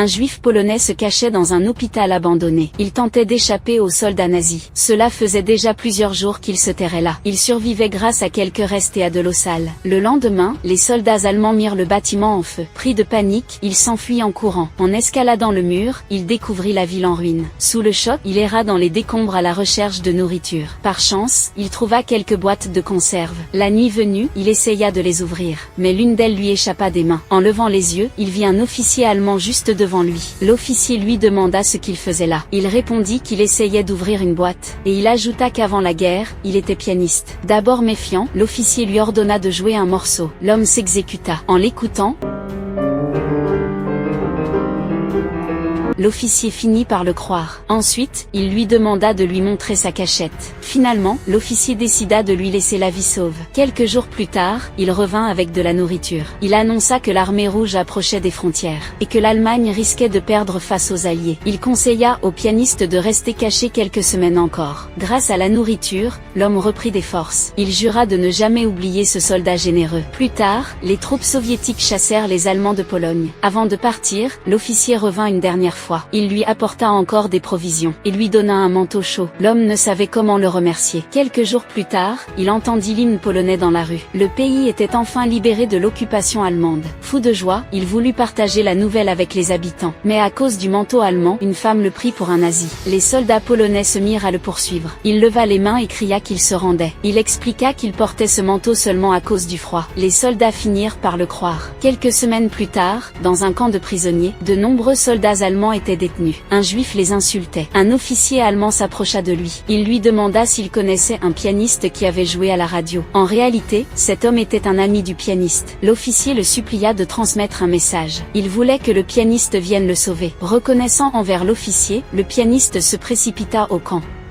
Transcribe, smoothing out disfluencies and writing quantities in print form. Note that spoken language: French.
Un juif polonais se cachait dans un hôpital abandonné. Il tentait d'échapper aux soldats nazis. Cela faisait déjà plusieurs jours qu'il se terrait là. Il survivait grâce à quelques restes et à de l'eau sale. Le lendemain, les soldats allemands mirent le bâtiment en feu. Pris de panique, il s'enfuit en courant. En escaladant le mur, il découvrit la ville en ruine. Sous le choc, il erra dans les décombres à la recherche de nourriture. Par chance, il trouva quelques boîtes de conserve. La nuit venue, il essaya de les ouvrir, mais l'une d'elles lui échappa des mains. En levant les yeux, il vit un officier allemand juste devant lui. L'officier lui demanda ce qu'il faisait là. Il répondit qu'il essayait d'ouvrir une boîte, et il ajouta qu'avant la guerre, il était pianiste. D'abord méfiant, l'officier lui ordonna de jouer un morceau. L'homme s'exécuta. En l'écoutant, l'officier finit par le croire. Ensuite, il lui demanda de lui montrer sa cachette. Finalement, l'officier décida de lui laisser la vie sauve. Quelques jours plus tard, il revint avec de la nourriture. Il annonça que l'armée rouge approchait des frontières, et que l'Allemagne risquait de perdre face aux Alliés. Il conseilla au pianiste de rester caché quelques semaines encore. Grâce à la nourriture, l'homme reprit des forces. Il jura de ne jamais oublier ce soldat généreux. Plus tard, les troupes soviétiques chassèrent les Allemands de Pologne. Avant de partir, l'officier revint une dernière fois. Il lui apporta encore des provisions, et lui donna un manteau chaud. L'homme ne savait comment le remercier. Quelques jours plus tard, il entendit l'hymne polonais dans la rue. Le pays était enfin libéré de l'occupation allemande. Fou de joie, il voulut partager la nouvelle avec les habitants. Mais à cause du manteau allemand, une femme le prit pour un nazi. Les soldats polonais se mirent à le poursuivre. Il leva les mains et cria qu'il se rendait. Il expliqua qu'il portait ce manteau seulement à cause du froid. Les soldats finirent par le croire. Quelques semaines plus tard, dans un camp de prisonniers, de nombreux soldats allemands étaient détenus. Un juif les insultait. Un officier allemand s'approcha de lui. Il lui demanda s'il connaissait un pianiste qui avait joué à la radio. En réalité, cet homme était un ami du pianiste. L'officier le supplia de transmettre un message. Il voulait que le pianiste vienne le sauver. Reconnaissant envers l'officier, le pianiste se précipita au camp.